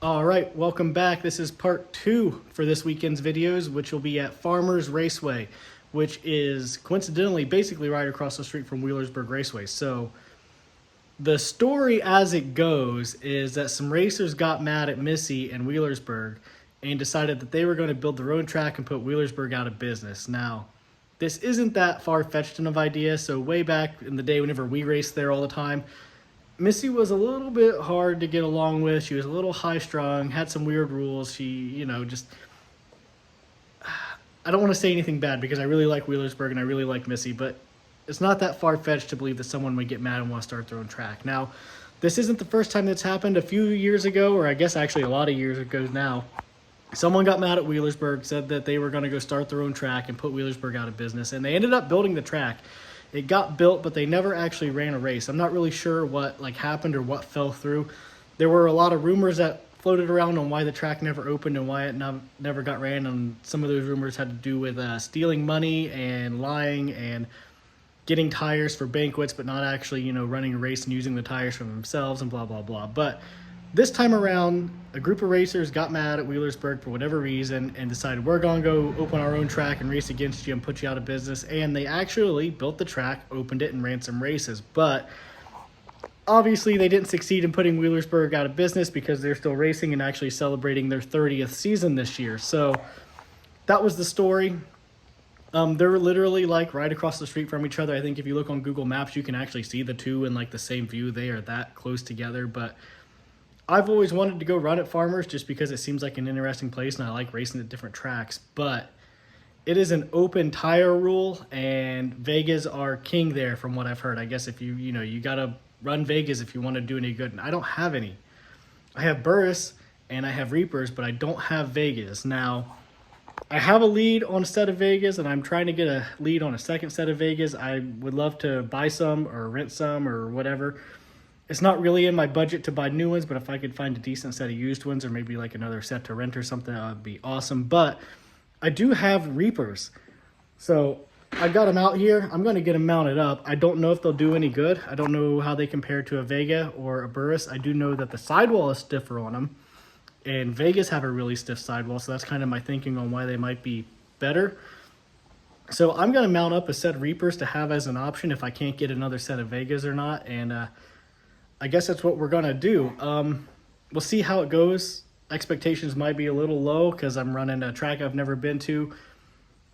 All right, welcome back. This is part 2 for this weekend's videos, which will be at Farmers Raceway, which is coincidentally basically right across the street from Wheelersburg Raceway. So the story as it goes is that some racers got mad at Missy and Wheelersburg and decided that they were going to build their own track and put Wheelersburg out of business. Now, this isn't that far-fetched of an idea. So way back in the day, whenever we raced there all the time, Missy was a little bit hard to get along with. She was a little high-strung, had some weird rules. She, just... I don't want to say anything bad because I really like Wheelersburg and I really like Missy, but it's not that far-fetched to believe that someone would get mad and want to start their own track. Now, this isn't the first time that's happened. A few years ago, or I guess actually a lot of years ago now, someone got mad at Wheelersburg, said that they were going to go start their own track and put Wheelersburg out of business, and they ended up building the track. It got built, but they never actually ran a race. I'm not really sure what happened or what fell through. There were a lot of rumors that floated around on why the track never opened and why it never got ran, and some of those rumors had to do with stealing money and lying and getting tires for banquets, but not actually, running a race and using the tires for themselves and blah, blah, blah. But this time around, a group of racers got mad at Wheelersburg for whatever reason and decided we're going to go open our own track and race against you and put you out of business. And they actually built the track, opened it, and ran some races. But obviously they didn't succeed in putting Wheelersburg out of business because they're still racing and actually celebrating their 30th season this year. So that was the story. They're literally right across the street from each other. I think if you look on Google Maps, you can actually see the two in the same view. They are that close together. But I've always wanted to go run at Farmers just because it seems like an interesting place and I like racing at different tracks. But it is an open tire rule and Vegas are king there from what I've heard. I guess if you got to run Vegas if you want to do any good. And I don't have any. I have Burris and I have Reapers, but I don't have Vegas. Now, I have a lead on a set of Vegas and I'm trying to get a lead on a second set of Vegas. I would love to buy some or rent some or whatever. It's not really in my budget to buy new ones, but if I could find a decent set of used ones or maybe another set to rent or something, that would be awesome. But I do have Reapers. So I got them out here. I'm going to get them mounted up. I don't know if they'll do any good. I don't know how they compare to a Vega or a Burris. I do know that the sidewall is stiffer on them. And Vegas have a really stiff sidewall, so that's kind of my thinking on why they might be better. So I'm going to mount up a set of Reapers to have as an option if I can't get another set of Vegas or not. And I guess that's what we're going to do. We'll see how it goes. Expectations might be a little low because I'm running a track I've never been to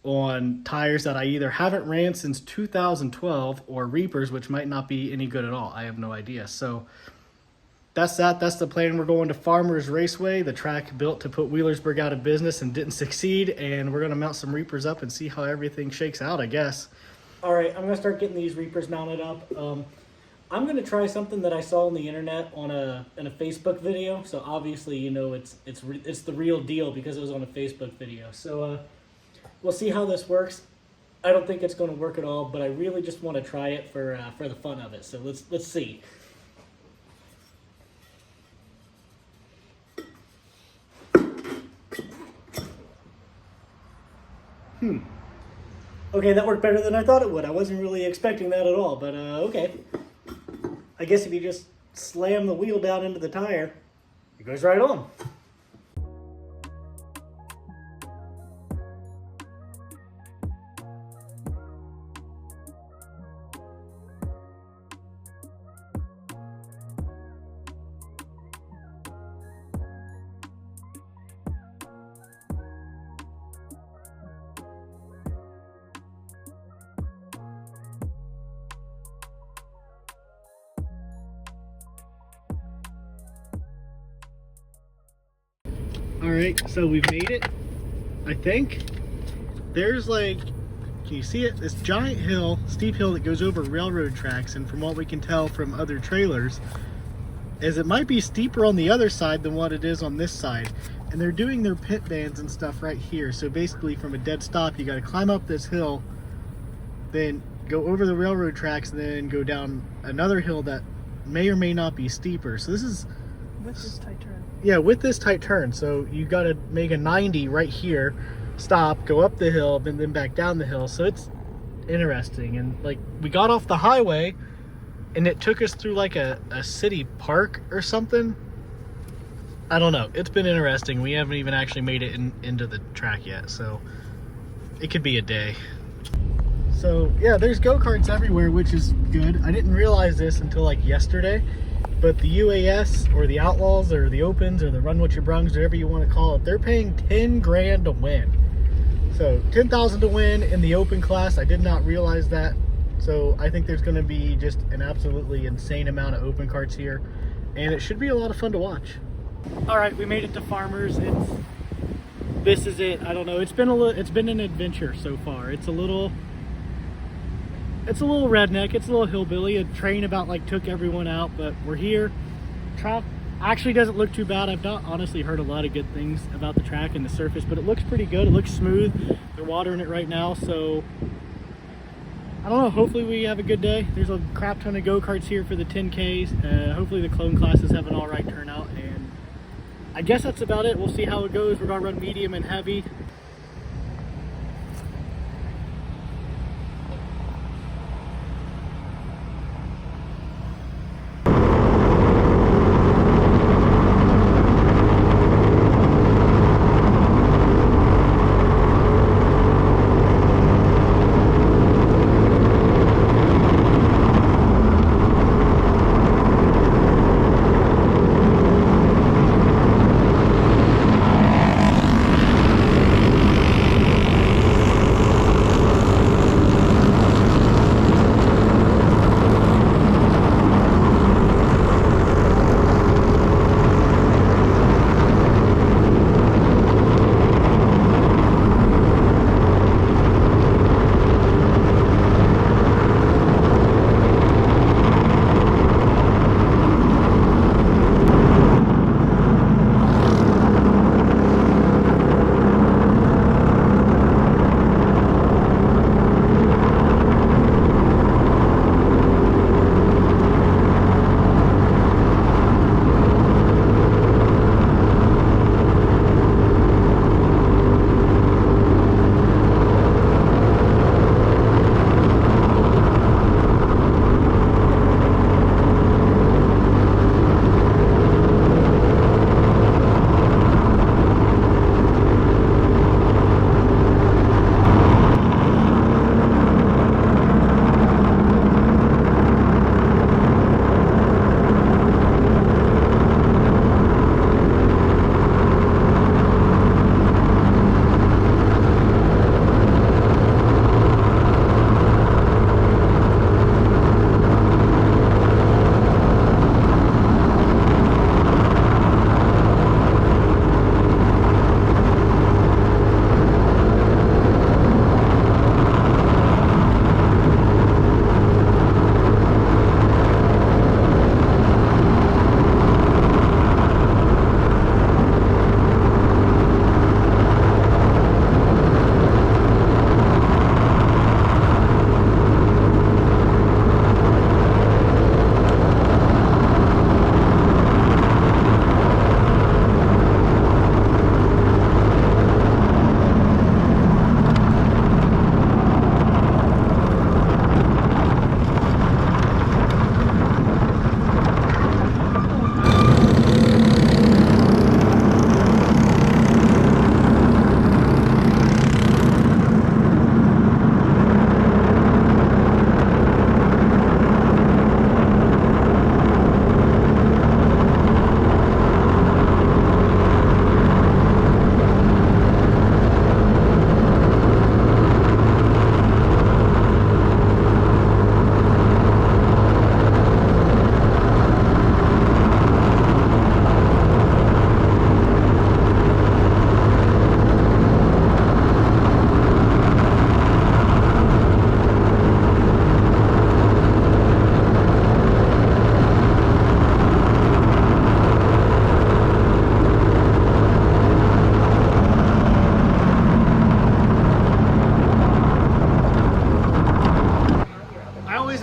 on tires that I either haven't ran since 2012 or Reapers, which might not be any good at all. I have no idea. So that's that. That's the plan. We're going to Farmers Raceway, the track built to put Wheelersburg out of business and didn't succeed. And we're going to mount some Reapers up and see how everything shakes out, I guess. All right, I'm going to start getting these Reapers mounted up. I'm going to try something that I saw on the internet in a Facebook video. So obviously, it's the real deal because it was on a Facebook video. So we'll see how this works. I don't think it's going to work at all, but I really just want to try it for the fun of it. So let's see. Okay, that worked better than I thought it would. I wasn't really expecting that at all, but okay. I guess if you just slam the wheel down into the tire, it goes right on. All right, so we've made it, I think. There's can you see it? This giant hill, steep hill that goes over railroad tracks, and from what we can tell from other trailers, is it might be steeper on the other side than what it is on this side. And they're doing their pit bands and stuff right here. So basically from a dead stop, you gotta climb up this hill, then go over the railroad tracks, and then go down another hill that may or may not be steeper. So this is... With this tight turn. Yeah, with this tight turn. So you got to make a 90 right here, stop, go up the hill, and then back down the hill. So it's interesting. And we got off the highway and it took us through a city park or something. I don't know. It's been interesting. We haven't even actually made it into the track yet, so it could be a day. So yeah, there's go-karts everywhere, which is good. I didn't realize this until like yesterday, but the UAS or the Outlaws or the Opens or the Run What You Brungs, whatever you want to call it, they're paying 10 grand to win. So 10,000 to win in the open class. I did not realize that. So I think there's going to be just an absolutely insane amount of open carts here, and it should be a lot of fun to watch. All right, we made it to Farmers. This is it. I don't know. It's been an adventure so far. It's a little redneck. It's a little hillbilly. A train about like took everyone out, but we're here. Track actually doesn't look too bad. I've not honestly heard a lot of good things about the track and the surface, but it looks pretty good. It looks smooth. They're watering it right now, so I don't know. Hopefully we have a good day. There's a crap ton of go-karts here for the 10Ks. Hopefully the clone classes have an all right turnout, and I guess that's about it. We'll see how it goes. We're gonna run medium and heavy.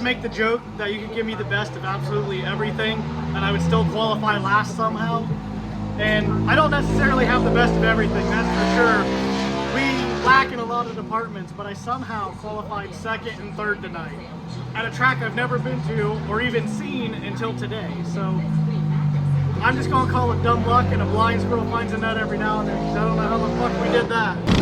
make the joke that you could give me the best of absolutely everything and I would still qualify last somehow. And I don't necessarily have the best of everything, that's for sure. We lack in a lot of departments, but I somehow qualified second and third tonight at a track I've never been to or even seen until today. So I'm just gonna call it dumb luck, and a blind squirrel finds a nut every now and then, because I don't know how the fuck we did that.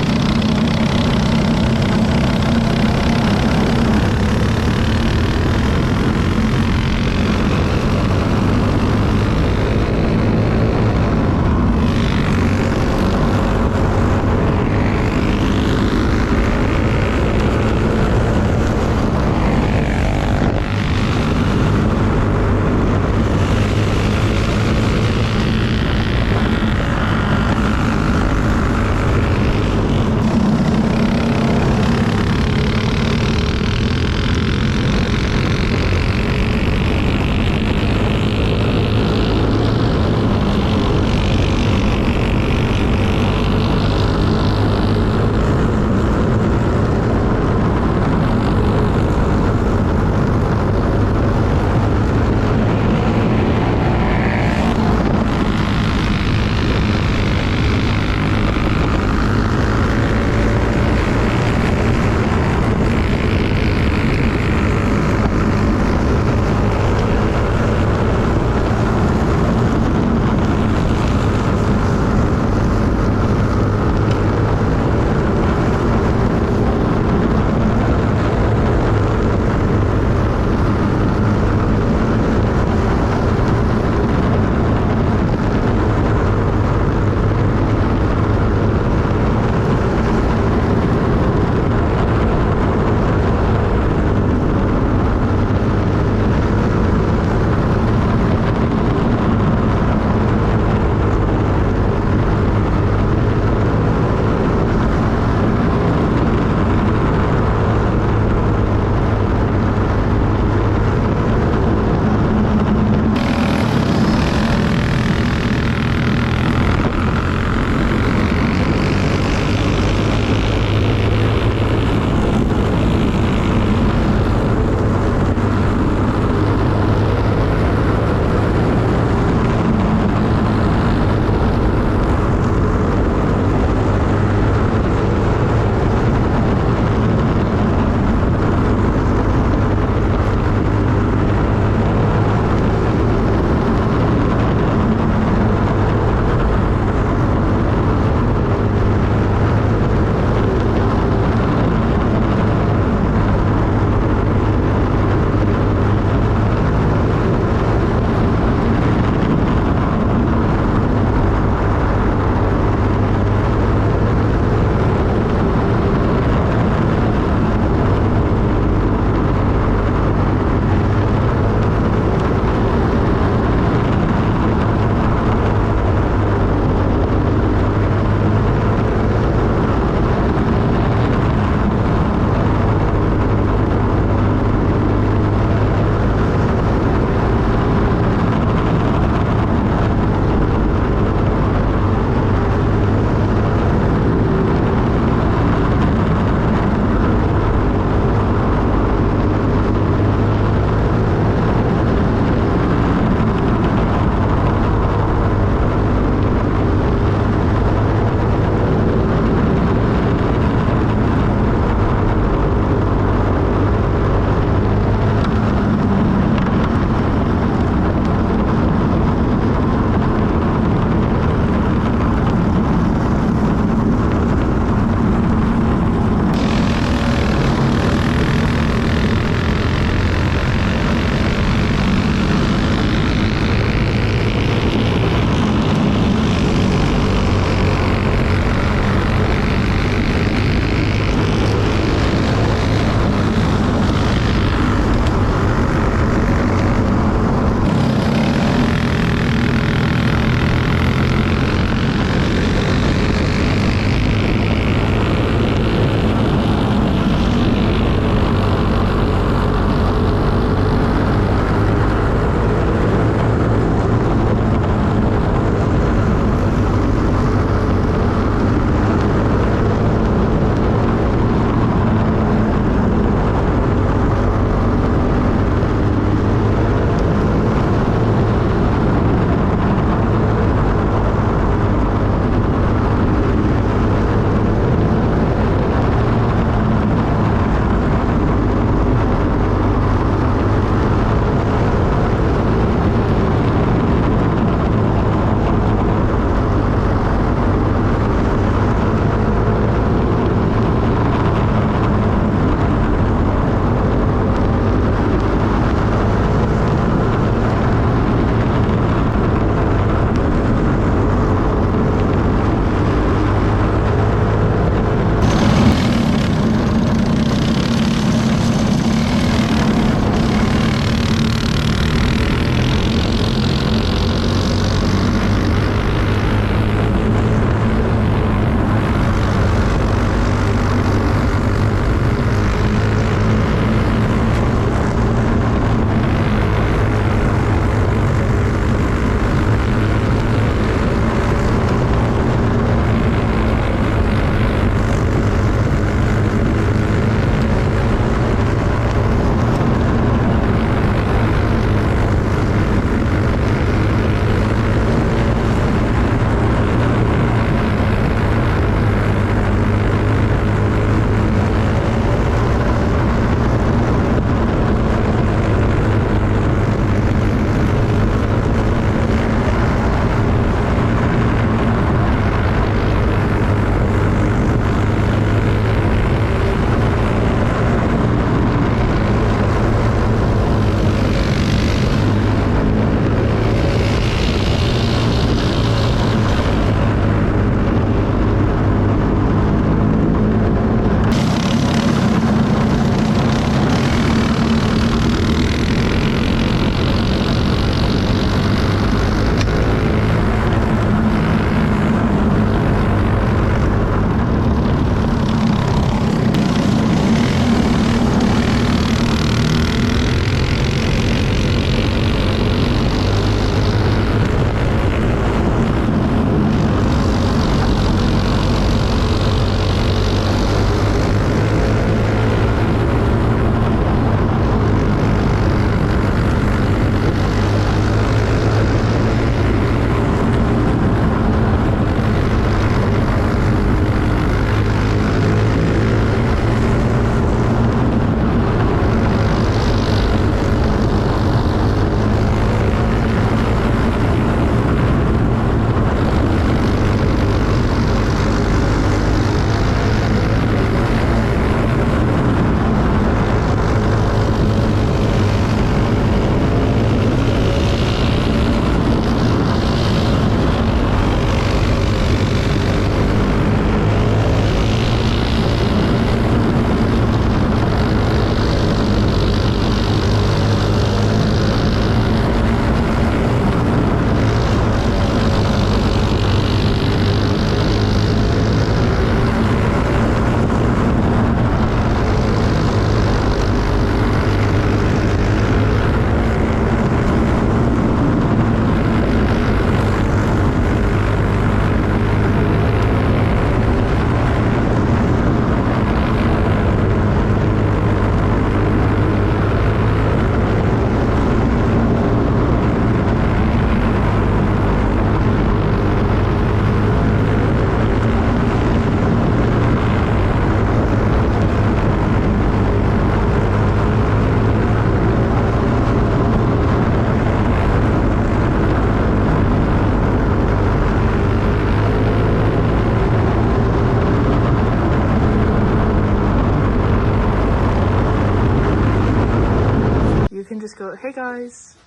But hey guys,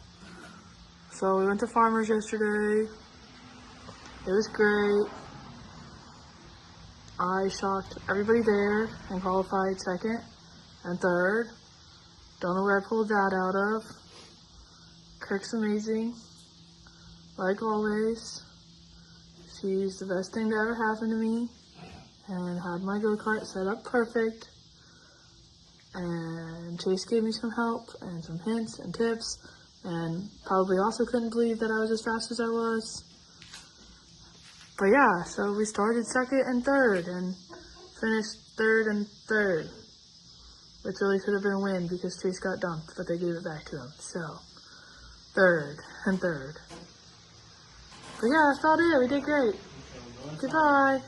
so we went to Farmers yesterday. It was great. I shocked everybody there and qualified second and third. Don't know where I pulled that out of. Kirk's amazing, like always. She's the best thing to ever happen to me, and had my go-kart set up perfect. And Chase gave me some help and some hints and tips, and probably also couldn't believe that I was as fast as I was. But yeah, so we started second and third and finished third and third, which really could have been a win because Chase got dumped, but they gave it back to him. So third and third. But yeah, that's about it. We did great. Goodbye.